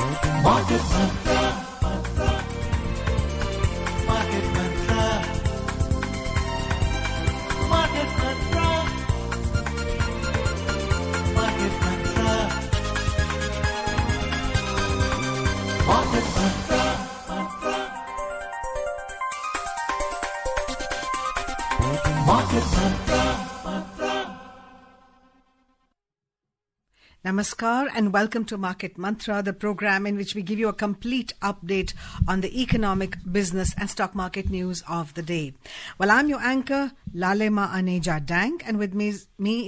Market Mantra. Market Mantra. Market Mantra. Market Mantra. Market Mantra. Market Mantra. Namaskar and welcome to Market Mantra, the program in which we give you a complete update on the economic, business and stock market news of the day. Well, I'm your anchor, Lalema Aneja Dank, and with me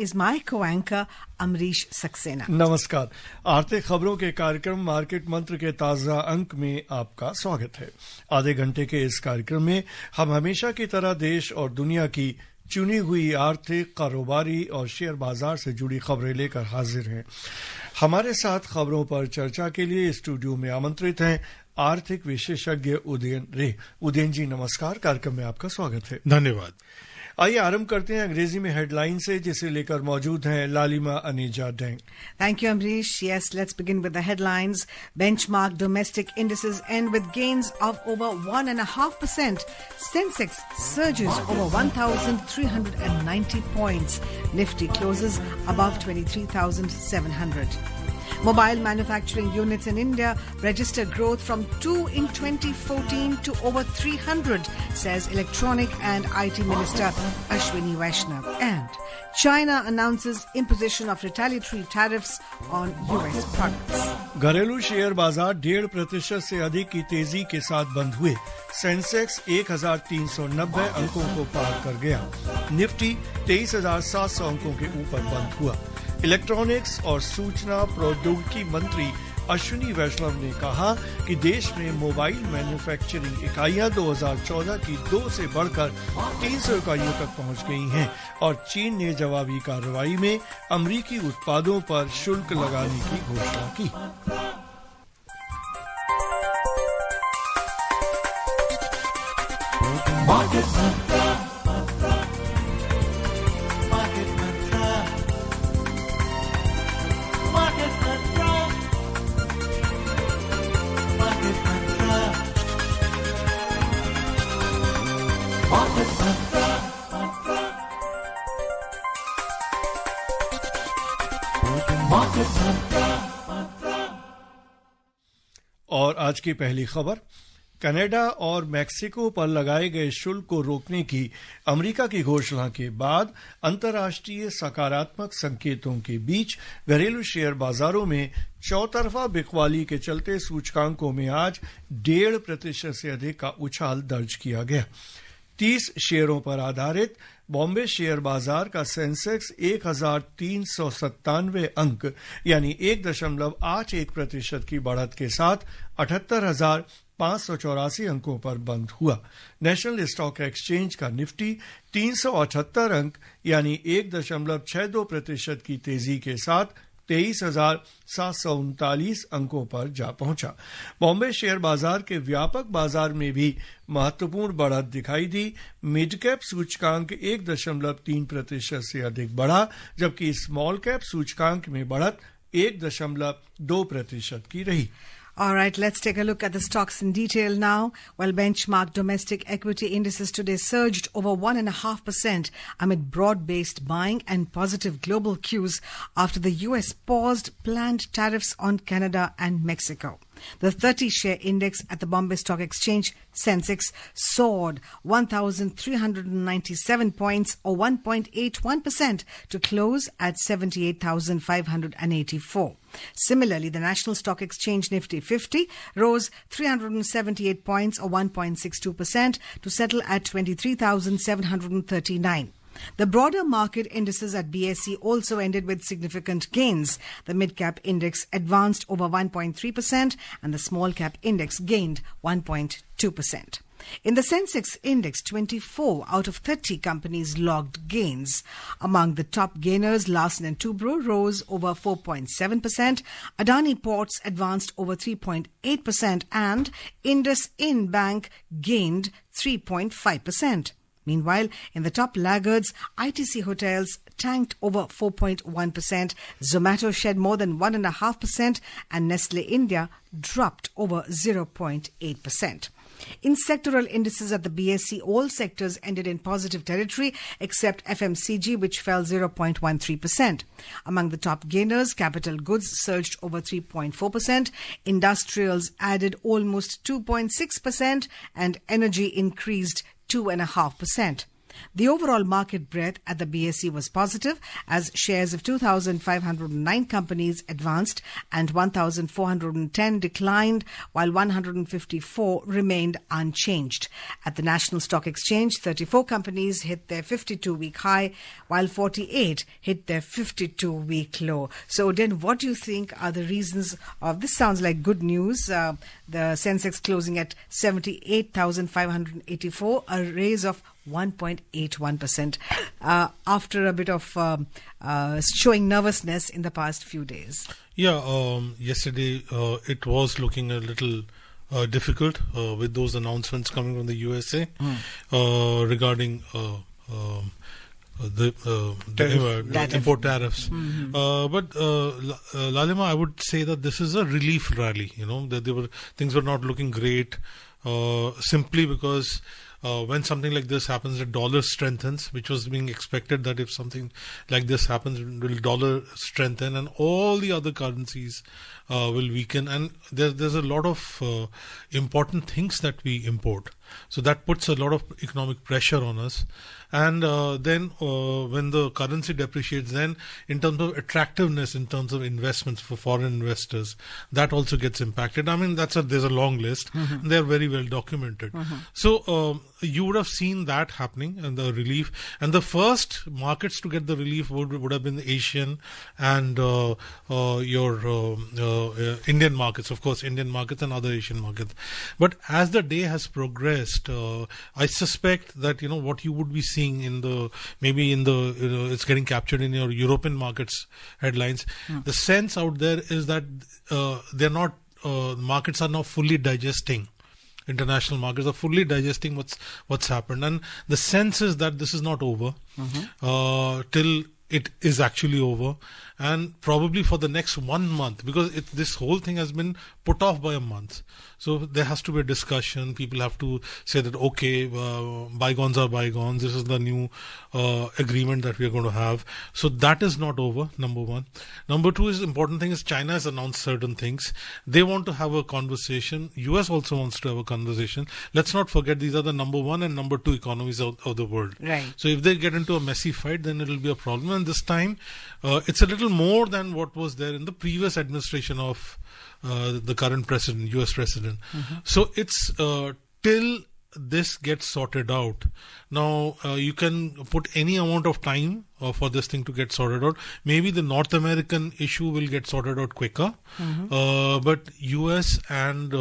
is my co-anchor, Amrish Saxena. नमस्कार। आर्थिक खबरों के कार्यक्रम market मंत्र के ताजा अंक में आपका स्वागत है। आधे घंटे के इस कार्यक्रम में हम हमेशा की तरह देश और दुनिया की चुनी हुई आर्थिक, कारोबारी और शेयर बाजार से जुड़ी खबरें लेकर हाजिर हैं। हमारे साथ खबरों पर चर्चा के लिए स्टूडियो में आमंत्रित हैं आर्थिक विशेषज्ञ उदयन रे। उदयन जी नमस्कार, कार्यक्रम में आपका स्वागत है। धन्यवाद। आइए आरंभ करते हैं अंग्रेजी में हेडलाइन से, जिसे लेकर मौजूद हैं लालिमा Aneeza dang. Thank you, Amrish. Yes, let's begin with the headlines. Benchmark domestic indices end with gains of over 1.5%. Sensex surges over 1,390 points. Nifty closes above 23,700. Mobile manufacturing units in India registered growth from 2 in 2014 to over 300, says Electronic and IT Minister Ashwini Vaishnav. And China announces imposition of retaliatory tariffs on US products. घरेलू share बाजार 1.5% से अधिक की तेजी के साथ बंद हुए। सेंसेक्स 1,390 अंकों को पार कर गया। निफ्टी 23,700 अंकों के ऊपर बंद हुआ। इलेक्ट्रॉनिक्स और सूचना प्रौद्योगिकी मंत्री अश्विनी वैष्णव ने कहा कि देश में मोबाइल मैन्युफैक्चरिंग इकाइयां 2014 की 2 से बढ़कर 300 इकाइयों तक पहुंच गई हैं और चीन ने जवाबी कार्रवाई में अमेरिकी उत्पादों पर शुल्क लगाने की घोषणा की। और आज की पहली खबर, कनाडा और मैक्सिको पर लगाए गए शुल्क को रोकने की अमेरिका की घोषणा के बाद अंतर्राष्ट्रीय सकारात्मक संकेतों के बीच घरेलू शेयर बाजारों में चौतरफा बिकवाली के चलते सूचकांकों में आज 1.5% से अधिक का उछाल दर्ज किया गया। 30 शेयरों पर आधारित बॉम्बे शेयर बाजार का सेंसेक्स 1,397 अंक यानी 1.81% की बढ़त के साथ 78,584 अंकों पर बंद हुआ। नेशनल स्टॉक एक्सचेंज का निफ्टी 378 अंक यानी 1.62% की तेजी के साथ 23,739 अंकों पर जा पहुंचा। बॉम्बे शेयर बाजार के व्यापक बाजार में भी महत्वपूर्ण बढ़त दिखाई दी। मिड कैप सूचकांक 1.3% से अधिक बढ़ा, जबकि स्मॉल कैप सूचकांक में बढ़त 1.2% की रही। All right, let's take a look at the stocks in detail now. Well, benchmark domestic equity indices today surged over 1.5% amid broad-based buying and positive global cues after the US paused planned tariffs on Canada and Mexico. The 30-share index at the Bombay Stock Exchange, Sensex, soared 1,397 points or 1.81% to close at 78,584. Similarly, the National Stock Exchange Nifty 50 rose 378 points or 1.62% to settle at 23,739. The broader market indices at BSE also ended with significant gains. The mid-cap index advanced over 1.3% and the small-cap index gained 1.2%. In the Sensex index, 24 out of 30 companies logged gains. Among the top gainers, Larsen & Toubro rose over 4.7%, Adani Ports advanced over 3.8%, and IndusInd Bank gained 3.5%. Meanwhile, in the top laggards, ITC Hotels tanked over 4.1%, Zomato shed more than 1.5%, and Nestle India dropped over 0.8%. In sectoral indices at the BSE, all sectors ended in positive territory except FMCG, which fell 0.13%. Among the top gainers, capital goods surged over 3.4%, industrials added almost 2.6%, and energy increased 2.5%. The overall market breadth at the BSE was positive as shares of 2,509 companies advanced and 1,410 declined, while 154 remained unchanged. At the National Stock Exchange, 34 companies hit their 52-week high, while 48 hit their 52-week low. So, then, what do you think are the reasons of this? Sounds like good news. The Sensex closing at 78,584, a raise of 1.81% after a bit of showing nervousness in the past few days. Yeah, yesterday it was looking a little difficult with those announcements coming from the USA regarding the import tariffs. But Lalima, I would say that this is a relief rally. You know, that things were not looking great simply because when something like this happens, the dollar strengthens, which was being expected that if something like this happens, will dollar strengthen and all the other currencies will weaken. And there's a lot of important things that we import. So that puts a lot of economic pressure on us. And then when the currency depreciates, then in terms of attractiveness, in terms of investments for foreign investors, that also gets impacted. I mean, there's a long list. And they're very well documented. So you would have seen that happening and the relief. And the first markets to get the relief would have been the Asian and your Indian markets, of course, Indian markets and other Asian markets. But as the day has progressed, I suspect that, you know, what you would be seeing it's getting captured in your European markets headlines. The sense out there is that markets are now fully digesting. International markets are fully digesting what's happened, and the sense is that this is not over till it is actually over, and probably for the next 1 month, because this whole thing has been put off by a month. So there has to be a discussion. People have to say that, okay, bygones are bygones. This is the new agreement that we are going to have. So that is not over, number one. Number two is important thing is China has announced certain things. They want to have a conversation. US also wants to have a conversation. Let's not forget these are the number one and number two economies of the world. Right. So if they get into a messy fight, then it will be a problem. And this time, it's a little more than what was there in the previous administration of the current president, US president. So it's till this gets sorted out. Now, you can put any amount of time for this thing to get sorted out. Maybe the North American issue will get sorted out quicker. But US and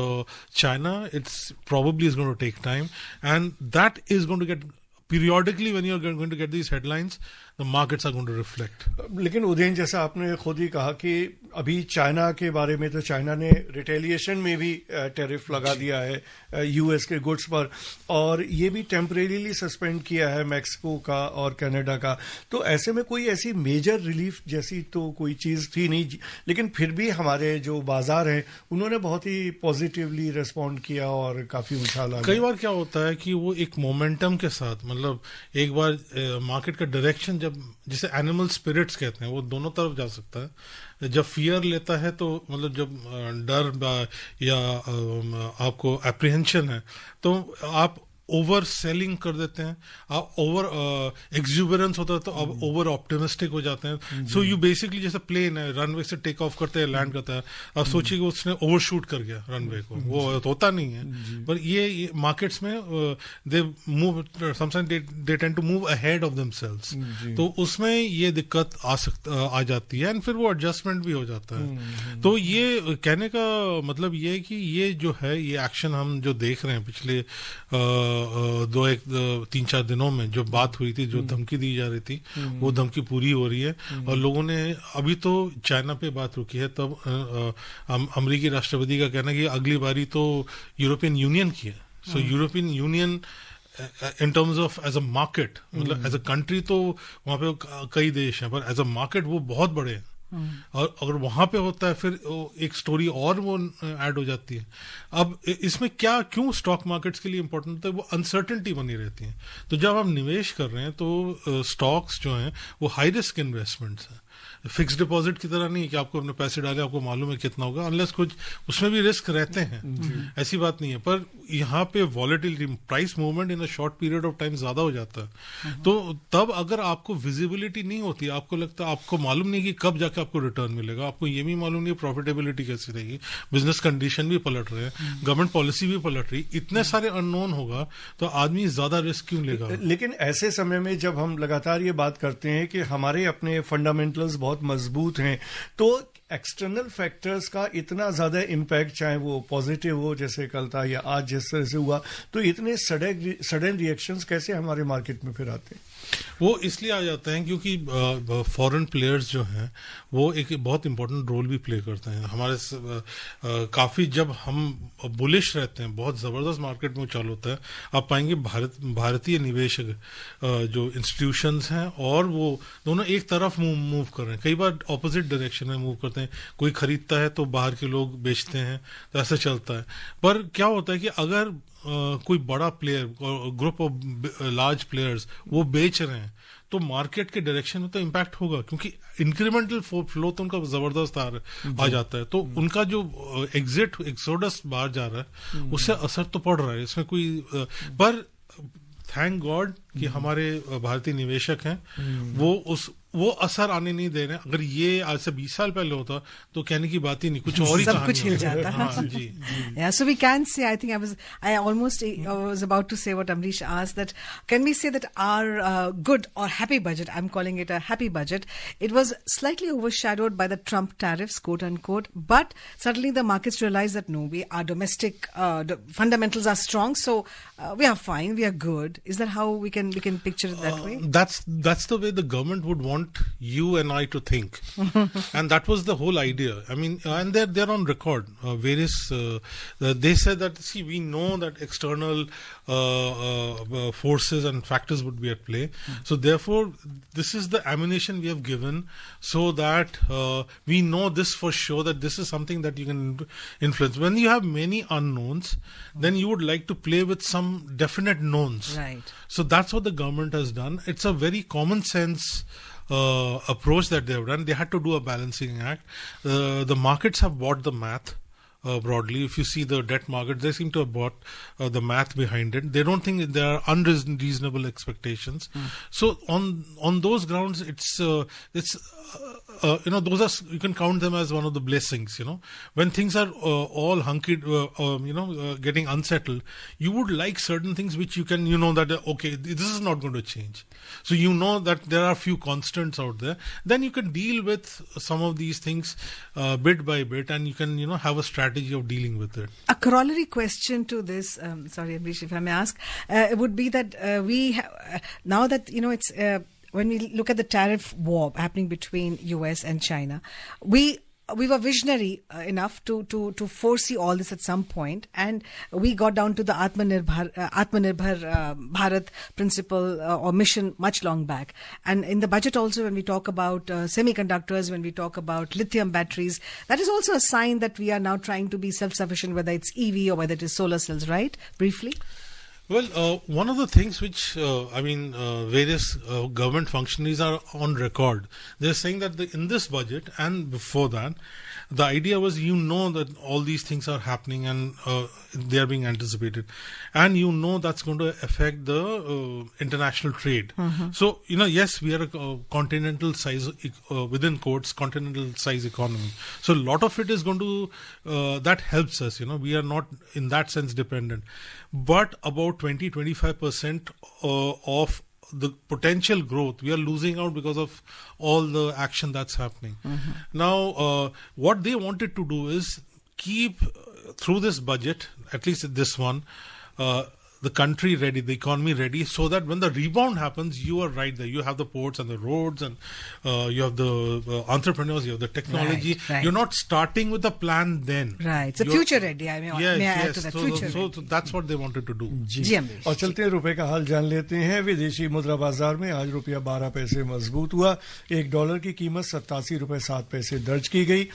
China, it's probably is going to take time. And that is going to get periodically, when you're going to get these headlines, the markets are going to reflect. लेकिन उदयन, जैसा आपने खुद ही कहा कि अभी China के बारे में, तो चाइना ने रिटेलिएशन में भी टैरिफ लगा दिया है यूएस के गुड्स पर, और ये भी टेम्परेरीली सस्पेंड किया है मैक्सिको का और कनाडा का. तो ऐसे में कोई ऐसी मेजर रिलीफ जैसी तो कोई चीज थी नहीं, लेकिन फिर भी हमारे जो बाजार हैं उन्होंने बहुत ही पॉजिटिवली रिस्पॉन्ड किया और काफी उछाल. कई बार क्या होता है कि वो एक मोमेंटम के साथ, मतलब एक बार मार्केट का डायरेक्शन जब, जिसे एनिमल स्पिरिट्स कहते हैं, वो दोनों तरफ जा सकता है. जब फियर लेता है तो मतलब जब डर या आपको एप्रीहेंशन है तो आप ओवर सेलिंग कर देते हैं, आप ओवर एक्सुबरेंस होता है तो आप ओवर ऑप्टिमिस्टिक हो जाते हैं. सो यू बेसिकली जैसे प्लेन है, रनवे से टेक ऑफ करते हैं, लैंड करता है, आप सोचिए कि उसने ओवरशूट कर गया रनवे को, वो होता नहीं है. पर ये मार्केट्स में they move, sometimes they tend to move ahead of themselves, तो उसमें ये दिक्कत आ जाती है, एंड फिर वो एडजस्टमेंट भी हो जाता है. तो ये कहने का मतलब ये है कि ये जो है, ये एक्शन हम जो देख रहे हैं पिछले 3-4 दिनों में, जो बात हुई थी, जो धमकी दी जा रही थी, वो धमकी पूरी हो रही है. और लोगों ने अभी तो चाइना पे बात रुकी है, तब अमेरिकी राष्ट्रपति का कहना है कि अगली बारी तो यूरोपियन यूनियन की है. So European union in terms of as a market, मतलब as a country तो वहाँ पे कई देश हैं, पर as a market वो बहुत बड़े हैं. और अगर वहां पे होता है फिर एक स्टोरी और वो ऐड हो जाती है. अब इसमें क्यों स्टॉक मार्केट्स के लिए इंपॉर्टेंट होता है, वो अनसर्टेनिटी बनी रहती है. तो जब आप निवेश कर रहे हैं तो स्टॉक्स जो हैं वो हाई रिस्क इन्वेस्टमेंट्स हैं. फिक्स डिपॉजिट की तरह नहीं कि आपको अपने पैसे डाले आपको मालूम है कितना होगा, अनलेस कुछ उसमें भी रिस्क रहते हैं, ऐसी बात नहीं है. पर यहाँ पे volatility, price movement in a short period of time ज्यादा हो जाता है. तो तब अगर आपको विजिबिलिटी नहीं होती, आपको लगता है आपको मालूम नहीं कि कब जाके आपको रिटर्न मिलेगा, आपको ये भी मालूम नहीं प्रॉफिटेबिलिटी कैसी रहेगी, बिजनेस कंडीशन भी पलट रहे हैं, गवर्नमेंट पॉलिसी भी पलट रही, इतने सारे अननोन होगा तो आदमी ज्यादा रिस्क क्यों लेगा. लेकिन ऐसे समय में जब हम लगातार ये बात करते हैं कि हमारे अपने फंडामेंटल्स बहुत मजबूत हैं, तो एक्सटर्नल फैक्टर्स का इतना ज्यादा इम्पैक्ट, चाहे वो पॉजिटिव हो जैसे कल था या आज जिस तरह से हुआ, तो इतने सडन रिएक्शंस कैसे हमारे मार्केट में फिर आते हैं? वो इसलिए आ जाते हैं क्योंकि फॉरेन प्लेयर्स जो हैं वो एक बहुत इंपॉर्टेंट रोल भी प्ले करते हैं. हमारे काफी जब हम बुलिश रहते हैं, बहुत जबरदस्त मार्केट में चालू होता है, आप पाएंगे भारतीय निवेशक जो इंस्टीट्यूशंस हैं और वो दोनों एक तरफ मूव कर रहे हैं, कई बार ऑपोजिट डायरेक्शन में मूव करते हैं. कोई खरीदता है तो बाहर के लोग बेचते हैं, तो ऐसा चलता है. पर क्या होता है कि अगर कोई बड़ा player, group of large players वो बेच रहे हैं तो मार्केट के डायरेक्शन में तो इम्पैक्ट होगा, क्योंकि इंक्रीमेंटल फ्लो तो उनका जबरदस्त आ जाता है. तो उनका जो एक्सोडस बाहर जा रहा है उससे असर तो पड़ रहा है, इसमें कोई पर थैंक गॉड कि हमारे भारतीय निवेशक हैं वो असर आने नहीं दे रहे हैं. अगर ये आज से 20 साल पहले होता तो कहने की बात ही नहीं, कुछ और ही सब कुछ हिल जाता. हाँ, जी. Yeah, so we can say, I think I was about to say what Amrish asked, that can we say that our good or happy budget, I'm calling it a happy budget, it was slightly overshadowed by the Trump tariffs, quote unquote, but suddenly the markets realized that no, our domestic fundamentals are strong, so we are fine, we are good. Is that how we can picture it that way? That's the way the government would want you and I to think. And that was the whole idea. I mean, and they're on record. Various they said that, see, we know that external forces and factors would be at play. So therefore, this is the ammunition we have given so that we know this for sure, that this is something that you can influence. When you have many unknowns, then you would like to play with some definite knowns. Right. So that's what the government has done. It's a very common sense approach that they have done. They had to do a balancing act. The markets have bought the math. Broadly, if you see the debt market, they seem to have bought the math behind it. They don't think there are unreasonable expectations. So on those grounds, it's those are, you can count them as one of the blessings. When things are all hunky, getting unsettled, you would like certain things which you can, that okay, this is not going to change. So that there are few constants out there. Then you can deal with some of these things bit by bit, and you can have a strategy of dealing with it. A corollary question to this, sorry, Amrish, if I may ask, would be that now that it's when we look at the tariff war happening between US and China, we were visionary enough to foresee all this at some point, and we got down to the Atmanirbhar Bharat principle or mission much long back. And in the budget also, when we talk about semiconductors, when we talk about lithium batteries, that is also a sign that we are now trying to be self-sufficient, whether it's EV or whether it is solar cells, right? Briefly. Well, one of the things which, various government functionaries are on record, they're saying that in this budget and before that, the idea was, that all these things are happening and they are being anticipated. And that's going to affect the international trade. So, yes, we are a continental size, within quotes, continental size economy. So a lot of it is going to, that helps us, we are not in that sense dependent. But about 20-25% of the potential growth we are losing out because of all the action that's happening. Now, what they wanted to do is keep through this budget, at least this one, the country ready, the economy ready, so that when the rebound happens, you are right there. You have the ports and the roads, and you have the entrepreneurs, you have the technology. Right. You're not starting with a plan then. Right. So You're- future ready. I mean, Yes, may I add yes. to that? So, Future so, ready. so that's what they wanted to do. जी अमरीश और चलते रुपए का हाल जान लेते हैं। विदेशी मुद्रा बाजार में आज रुपया 12 पैसे मजबूत हुआ। $1 की कीमत 87 रुपए 7 पैसे दर्ज की गई।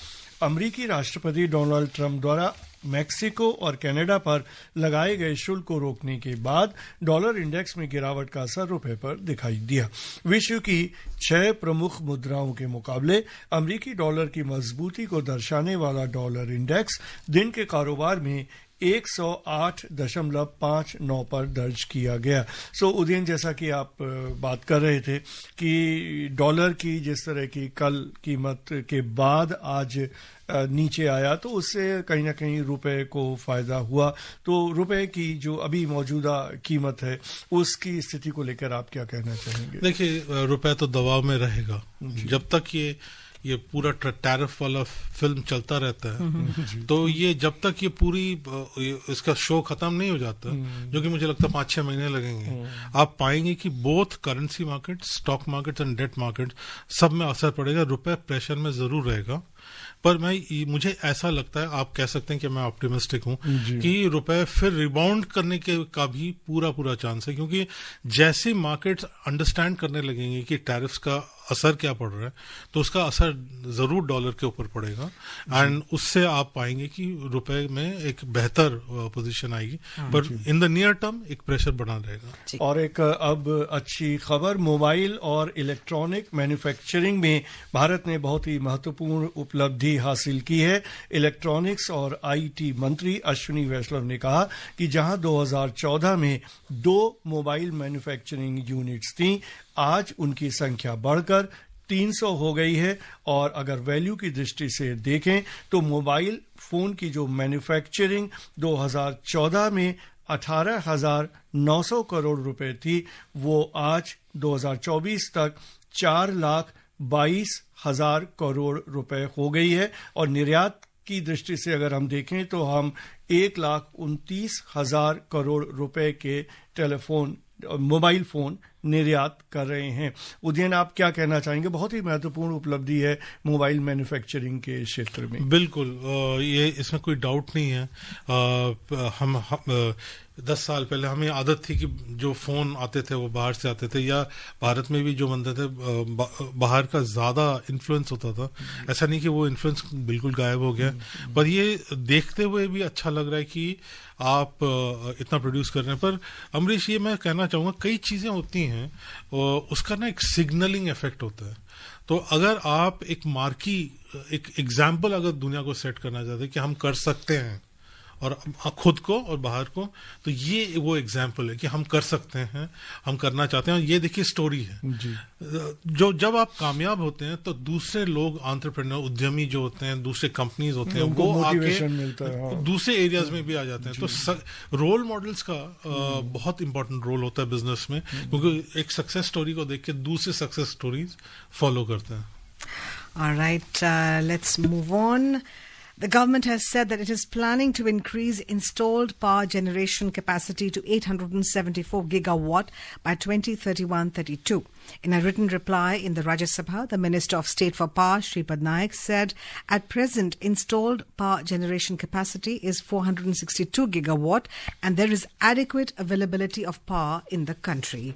अमरीकी राष्ट्रपति डोनाल्ड ट्रंप द्वारा मैक्सिको और कनाडा पर लगाए गए शुल्क को रोकने के बाद डॉलर इंडेक्स में गिरावट का असर रुपए पर दिखाई दिया। विश्व की 6 प्रमुख मुद्राओं के मुकाबले अमरीकी डॉलर की मजबूती को दर्शाने वाला डॉलर इंडेक्स दिन के कारोबार में 108.59 पर दर्ज किया गया। सो उदयन, जैसा कि आप बात कर रहे थे कि डॉलर की जिस तरह की कल कीमत के बाद आज नीचे आया, तो उससे कहीं ना कहीं रुपए को फायदा हुआ। तो रुपए की जो अभी मौजूदा कीमत है उसकी स्थिति को लेकर आप क्या कहना चाहेंगे? देखिए, रुपए तो दबाव में रहेगा जब तक ये पूरा टैरिफ वाला फिल्म चलता रहता है। तो ये जब तक ये पूरी इसका शो खत्म नहीं हो जाता, जो कि मुझे लगता है 5-6 महीने लगेंगे, आप पाएंगे कि both currency market, stock market and debt market सब में असर पड़ेगा। रुपए प्रेशर में जरूर रहेगा, पर मुझे ऐसा लगता है, आप कह सकते हैं कि मैं ऑप्टिमिस्टिक हूं कि रुपए फिर रिबाउंड करने के का भी पूरा चांस है, क्योंकि जैसे मार्केट्स अंडरस्टैंड करने लगेंगे कि टैरिफ्स का असर क्या पड़ रहा है, तो उसका असर जरूर डॉलर के ऊपर पड़ेगा एंड उससे आप पाएंगे कि रुपए में एक बेहतर पोजीशन आएगी, पर इन द नियर टर्म एक प्रेशर बना रहेगा। और एक अब अच्छी खबर, मोबाइल और इलेक्ट्रॉनिक मैन्युफैक्चरिंग में भारत ने बहुत ही महत्वपूर्ण उपलब्धि हासिल की है। इलेक्ट्रॉनिक्स और आईटी मंत्री अश्विनी वैष्णव ने कहा कि जहां 2014 में 2 मोबाइल मैन्युफैक्चरिंग यूनिट्स थीं, आज उनकी संख्या बढ़कर 300 हो गई है। और अगर वैल्यू की दृष्टि से देखें तो मोबाइल फोन की जो मैन्युफैक्चरिंग 2014 में 18,900 करोड़ रुपए थी, वो आज 2024 तक 4,22,000 करोड़ रुपए हो गई है। और निर्यात की दृष्टि से अगर हम देखें तो हम 1,29,000 करोड़ रुपए के मोबाइल फोन निर्यात कर रहे हैं। उदयन, आप क्या कहना चाहेंगे? बहुत ही महत्वपूर्ण उपलब्धि है मोबाइल मैन्युफैक्चरिंग के क्षेत्र में। बिल्कुल, ये इसमें कोई डाउट नहीं है। हम 10 साल पहले हमें आदत थी कि जो फोन आते थे वो बाहर से आते थे, या भारत में भी जो बनते थे बाहर का ज्यादा इन्फ्लुएंस होता था। ऐसा नहीं कि वो इन्फ्लुएंस बिल्कुल गायब हो गया, पर ये देखते हुए भी अच्छा लग रहा है कि आप इतना प्रोड्यूस कर रहे हैं। पर अमरीश, ये मैं कहना चाहूंगा, कई चीजें होती हैं उसका ना एक सिग्नलिंग इफेक्ट होता है। तो अगर आप एक एग्जाम्पल अगर दुनिया को सेट करना चाहते हैं कि हम कर सकते हैं, और खुद को और बाहर को, तो ये वो एग्जाम्पल है कि हम कर सकते हैं, हम करना चाहते हैं। ये देखिए स्टोरी है जी। जब आप कामयाब होते हैं तो दूसरे लोग, एंटरप्रेन्योर, उद्यमी जो होते हैं, दूसरे कंपनीज होते हैं, वो आके मिलता है, हाँ। दूसरे एरियाज में भी आ जाते हैं। तो रोल मॉडल्स का बहुत इंपॉर्टेंट रोल होता है बिजनेस में, क्योंकि एक सक्सेस स्टोरी को देख के दूसरे सक्सेस स्टोरीज फॉलो करते हैं। All right, let's move on. The government has said that it is planning to increase installed power generation capacity to 874 gigawatt by 2031-32. In a written reply in the Rajya Sabha, the Minister of State for Power, Shripad Naik, said at present installed power generation capacity is 462 gigawatt and there is adequate availability of power in the country.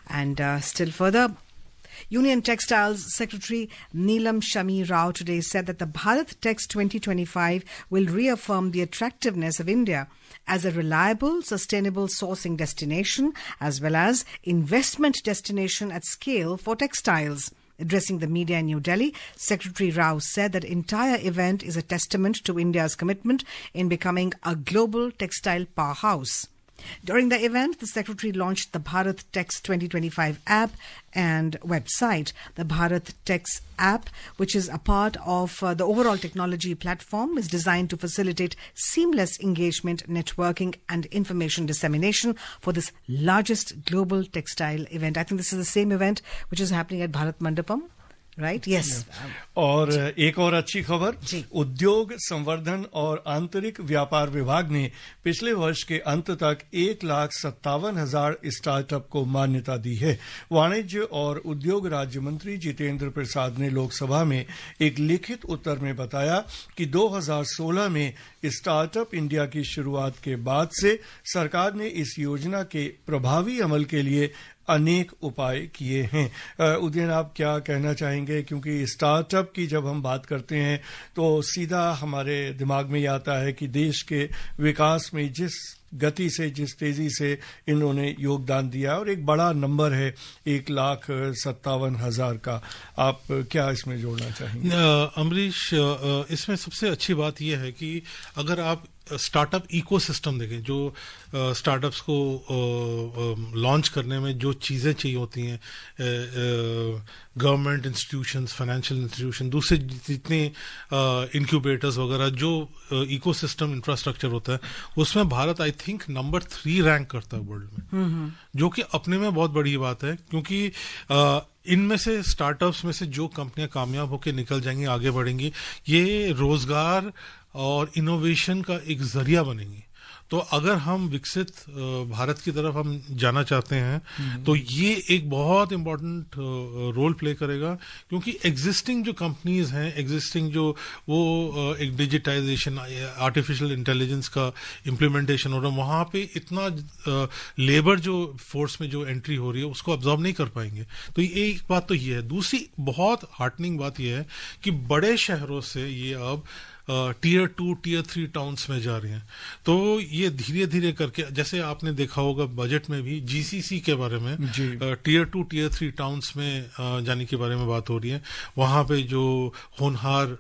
And still further, Union Textiles Secretary Neelam Shami Rao today said that the Bharat Tex 2025 will reaffirm the attractiveness of India as a reliable, sustainable sourcing destination as well as investment destination at scale for textiles. Addressing the media in New Delhi, Secretary Rao said that the entire event is a testament to India's commitment in becoming a global textile powerhouse. During the event, the Secretary launched the Bharat Tex 2025 app and website. The Bharat Tex app, which is a part of the overall technology platform, is designed to facilitate seamless engagement, networking and information dissemination for this largest global textile event. I think this is the same event which is happening at Bharat Mandapam. right? Yes. और एक और अच्छी खबर, जी। उद्योग संवर्धन और आंतरिक व्यापार विभाग ने पिछले वर्ष के अंत तक 1,57,000 स्टार्टअप को मान्यता दी है। वाणिज्य और उद्योग राज्य मंत्री जितेंद्र प्रसाद ने लोकसभा में एक लिखित उत्तर में बताया कि 2016 में स्टार्टअप इंडिया की शुरुआत के बाद से सरकार ने इस योजना के प्रभावी अमल के लिए अनेक उपाय किए हैं। उदयन, आप क्या कहना चाहेंगे? क्योंकि स्टार्टअप की जब हम बात करते हैं तो सीधा हमारे दिमाग में ये आता है कि देश के विकास में जिस गति से, जिस तेजी से इन्होंने योगदान दिया और एक बड़ा नंबर है 1,57,000 का। आप क्या इसमें जोड़ना चाहेंगे? अमरीश, इसमें सबसे अच्छी बात यह है कि अगर आप स्टार्टअप इकोसिस्टम देखें, जो स्टार्टअप्स को लॉन्च करने में जो चीज़ें चाहिए होती हैं, गवर्नमेंट इंस्टीट्यूशंस, फाइनेंशियल इंस्टीट्यूशन, दूसरे जितने इंक्यूबेटर्स वगैरह, जो इकोसिस्टम इंफ्रास्ट्रक्चर होता है, उसमें Bharat I think number 3 rank करता है वर्ल्ड में, जो कि अपने में बहुत बड़ी बात है। क्योंकि इनमें से स्टार्टअप्स में से जो कंपनियां कामयाब होकर निकल जाएंगी, आगे बढ़ेंगी, ये रोजगार और इनोवेशन का एक जरिया बनेंगी। तो अगर हम विकसित भारत की तरफ हम जाना चाहते हैं तो ये एक बहुत इम्पोर्टेंट रोल प्ले करेगा, क्योंकि एग्जिस्टिंग जो कंपनीज हैं, एग्जिस्टिंग जो वो एक डिजिटाइजेशन, आर्टिफिशियल इंटेलिजेंस का इम्प्लीमेंटेशन हो रहा है, वहाँ पे इतना लेबर जो फोर्स में जो एंट्री हो रही है उसको अब्जॉर्ब नहीं कर पाएंगे। तो ये एक बात तो ये है। दूसरी बहुत हार्टनिंग बात ये है कि बड़े शहरों से ये अब टीयर 2, टीयर 3 टाउन्स में जा रही हैं। तो ये धीरे धीरे करके, जैसे आपने देखा होगा बजट में भी जीसीसी के बारे में, टीयर 2, टीयर 3 टाउन्स में जाने के बारे में बात हो रही है। वहाँ पे जो होनहार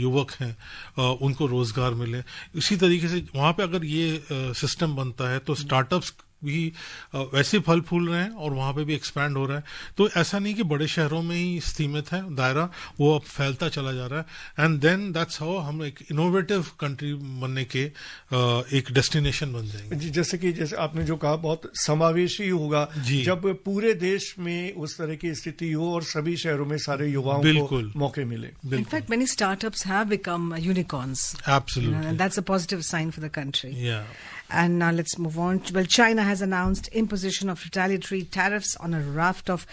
युवक हैं उनको रोजगार मिले। इसी तरीके से वहाँ पे अगर ये सिस्टम बनता है तो स्टार्टअप्स भी वैसे फल फूल रहे हैं और वहां पे भी एक्सपैंड हो रहा है। तो ऐसा नहीं कि बड़े शहरों में ही सीमित है दायरा, वो अब फैलता चला जा रहा है। एंड देन दैट्स हाउ हम एक इनोवेटिव कंट्री बनने के एक डेस्टिनेशन बन जाएंगे। जैसे आपने जो कहा, बहुत समावेशी होगा जब पूरे देश में उस तरह की स्थिति हो और सभी शहरों में सारे युवाओं को मौके मिले। In fact, many startups have become unicorns. Absolutely. And that's a positive sign for the country. Yeah. And now let's move on. Well, China has announced imposition of retaliatory tariffs on a raft of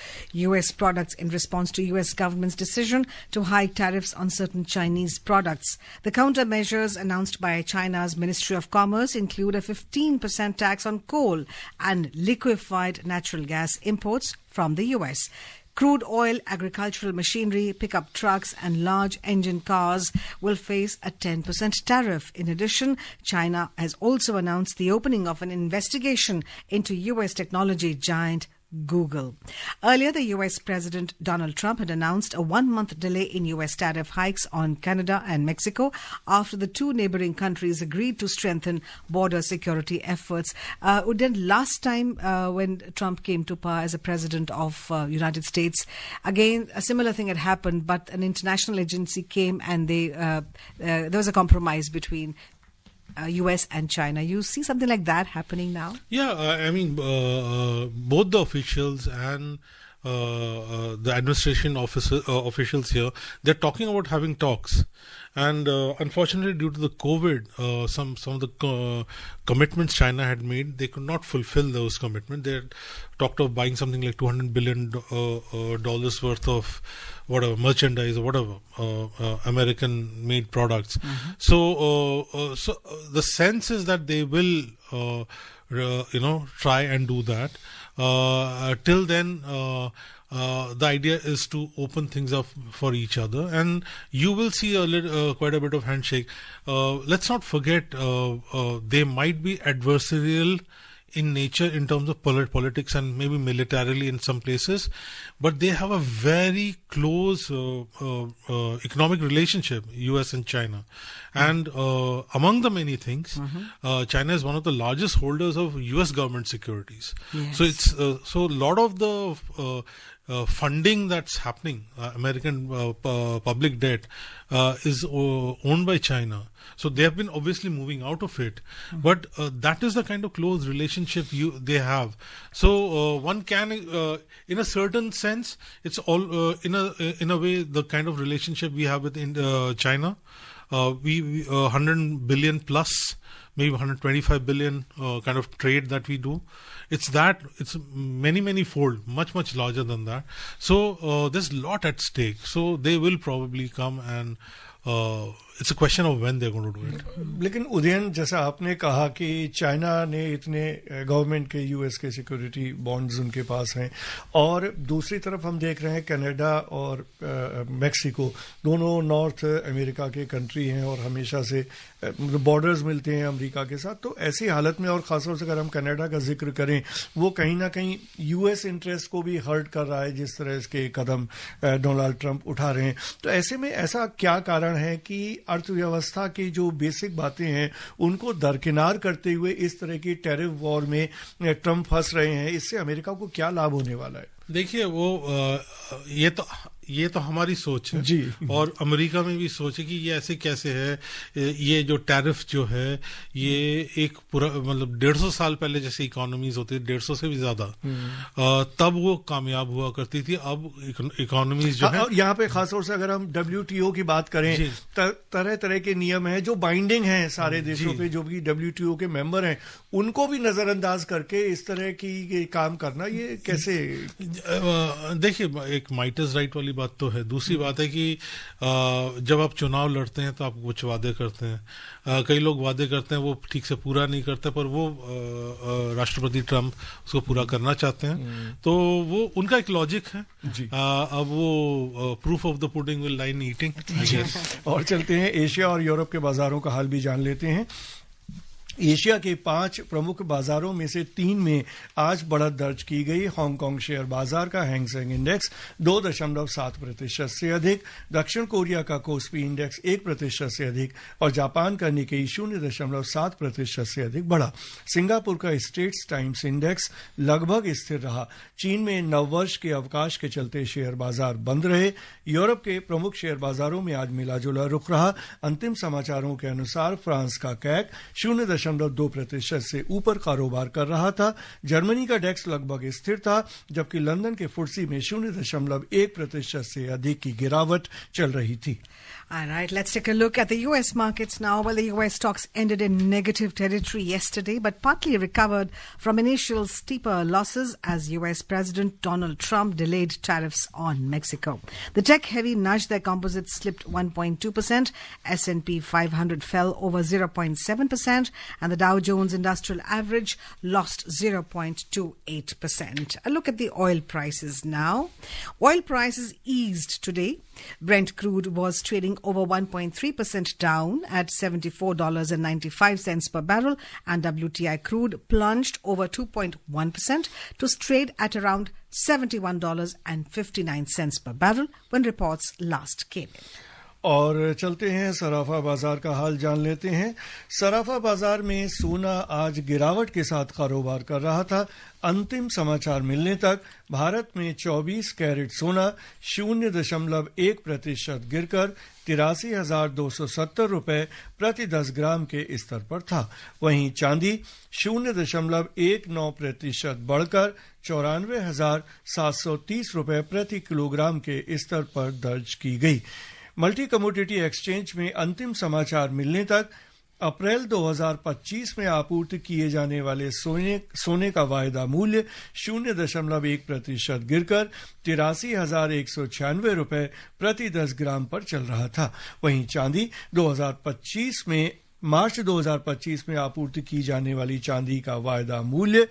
U.S. products in response to U.S. government's decision to hike tariffs on certain Chinese products. The countermeasures announced by China's Ministry of Commerce include a 15% tax on coal and liquefied natural gas imports from the U.S. Crude oil, agricultural machinery, pickup trucks and large engine cars will face a 10% tariff. In addition, China has also announced the opening of an investigation into U.S. technology giant Google. Earlier, the U.S. President Donald Trump had announced a 1-month delay in U.S. tariff hikes on Canada and Mexico after the two neighboring countries agreed to strengthen border security efforts. Then last time when Trump came to power as a president of United States, again a similar thing had happened, but an international agency came and there was a compromise between US and China. You see something like that happening now? Yeah, I mean, both the officials and the administration officials here, they're talking about having talks. And unfortunately, due to the COVID, some of the commitments China had made, they could not fulfill those commitments. They had talked of buying something like $200 billion worth of whatever merchandise or whatever American-made products. So the sense is that they will, try and do that. Till then, the idea is to open things up for each other, and you will see quite a bit of handshake. Let's not forget, they might be adversarial in nature in terms of politics and maybe militarily in some places, but they have a very close economic relationship, US and China. And among the many things, China is one of the largest holders of US government securities. Yes. So it's so a lot of the funding that's happening, American public debt, is owned by China. So they have been obviously moving out of it, but that is the kind of close relationship they have. So one can, in a certain sense, it's all in a way the kind of relationship we have with China. We 100 billion plus, maybe 125 billion kind of trade that we do. It's many fold, much larger than that. So there's a lot at stake. So they will probably come, and it's a question of when they're going to do it. लेकिन उदयन, जैसा आपने कहा कि China ने इतने government के US के security bonds उनके पास हैं, और दूसरी तरफ हम देख रहे हैं कनाडा और मेक्सिको दोनों नॉर्थ अमेरिका के कंट्री हैं और हमेशा से बॉर्डर्स मिलते हैं अमेरिका के साथ. तो ऐसी हालत में, और खासतौर से अगर हम कनाडा का जिक्र करें, वो कहीं ना कहीं यूएस इंटरेस्ट को भी हर्ट कर रहा है जिस तरह के कदम डोनाल्ड ट्रंप उठा रहे हैं. तो ऐसे में ऐसा क्या कारण है कि अर्थव्यवस्था की जो बेसिक बातें हैं उनको दरकिनार करते हुए इस तरह की टैरिफ वॉर में ट्रंप फंस रहे हैं? इससे अमेरिका को क्या लाभ होने वाला है? देखिए, वो ये तो हमारी सोच है जी, और अमेरिका में भी सोच है कि ये ऐसे कैसे है. ये जो टैरिफ जो है, ये एक पूरा मतलब 150 साल पहले जैसे इकोनॉमीज होती है, 150 से भी ज्यादा, तब वो कामयाब हुआ करती थी. अब इकोनॉमीज जो है, यहाँ पे खासतौर से अगर हम WTO की बात करें, तरह तरह के नियम हैं जो बाइंडिंग हैं सारे देशों पे, जो भी WTO के मेंबर हैं, उनको भी नजरअंदाज करके इस तरह की काम करना, ये कैसे? देखिए, एक माइटस राइट वाली बात तो है. दूसरी बात है कि जब आप चुनाव लड़ते हैं तो आप कुछ वादे करते हैं. कई लोग वादे करते हैं, वो ठीक से पूरा नहीं करते, पर वो राष्ट्रपति ट्रंप उसको पूरा करना चाहते हैं. तो वो उनका एक लॉजिक है. अब वो proof of the pudding will lie in eating. और चलते हैं एशिया और यूरोप के बाजारों का हाल भी जान लेते हैं. एशिया के 5 प्रमुख बाजारों में से 3 में आज बढ़त दर्ज की गई. हांगकांग शेयर बाजार का हैंगसेंग इंडेक्स 2.7% से अधिक, दक्षिण कोरिया का कोस्पी इंडेक्स 1% से अधिक और जापान का निकेई 0.7% से अधिक बढ़ा. सिंगापुर का स्ट्रेट्स टाइम्स इंडेक्स लगभग स्थिर रहा. चीन में नववर्ष के अवकाश के चलते शेयर बाजार बंद रहे. यूरोप के प्रमुख शेयर बाजारों में आज मिलाजुला रुख रहा. अंतिम समाचारों के अनुसार फ्रांस का कैक 0.2% से ऊपर कारोबार कर रहा था. जर्मनी का डेक्स लगभग स्थिर था, जबकि लंदन के फुर्सी में 0.1% से अधिक की गिरावट चल रही थी. All right, let's take a look at the U.S. markets now. Well, the U.S. stocks ended in negative territory yesterday, but partly recovered from initial steeper losses as U.S. President Donald Trump delayed tariffs on Mexico. The tech-heavy nudged their composite slipped 1.2%. S&P 500 fell over 0.7%, and the Dow Jones Industrial Average lost 0.28%. A look at the oil prices now. Oil prices eased today. Brent crude was trading over 1.3% down at $74.95 per barrel, and WTI crude plunged over 2.1% to trade at around $71.59 per barrel when reports last came in. और चलते हैं सराफा बाजार का हाल जान लेते हैं. सराफा बाजार में सोना आज गिरावट के साथ कारोबार कर रहा था. अंतिम समाचार मिलने तक भारत में 24 कैरेट सोना 0.1% गिरकर 83,270 रुपए प्रति 10 ग्राम के स्तर पर था. वहीं चांदी 0.19% बढ़कर 94,730 रुपए प्रति किलोग्राम के स्तर पर दर्ज की गई. मल्टी कमोडिटी एक्सचेंज में अंतिम समाचार मिलने तक अप्रैल 2025 में आपूर्ति किए जाने वाले सोने का वायदा मूल्य 0.1% गिरकर 83,196 रुपए प्रति 10 ग्राम पर चल रहा था. वहीं चांदी मार्च 2025 में आपूर्ति की जाने वाली चांदी का वायदा मूल्य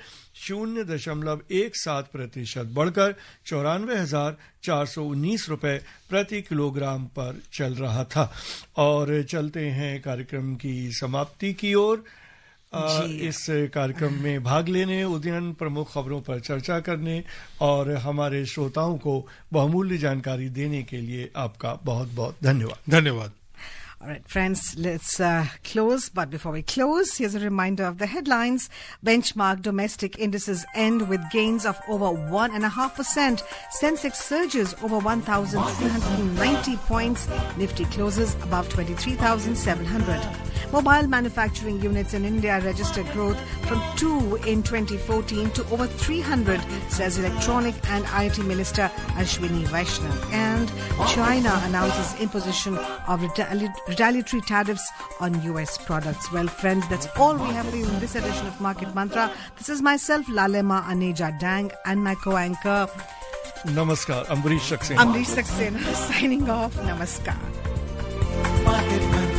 0.17% बढ़कर 94,419 रुपए प्रति किलोग्राम पर चल रहा था. और चलते हैं कार्यक्रम की समाप्ति की ओर. इस कार्यक्रम में भाग लेने, उदयन प्रमुख खबरों पर चर्चा करने और हमारे श्रोताओं को बहुमूल्य जानकारी देने के लिए आपका बहुत बहुत धन्यवाद. धन्यवाद. All right, friends, let's close. But before we close, here's a reminder of the headlines. Benchmark domestic indices end with gains of over 1.5%. Sensex surges over 1,390 points. Nifty closes above 23,700. Mobile manufacturing units in India registered growth from 2 in 2014 to over 300, says Electronic and IT Minister Ashwini Vaishnav. And China announces imposition of retaliatory tariffs on US products. Well, friends, that's all we have for you in this edition of Market Mantra. This is myself, Lalema Aneja Dang, and my co-anchor, Namaskar, Amrish Saxena. Amrish Saxena, signing off. Namaskar. Market Mantra.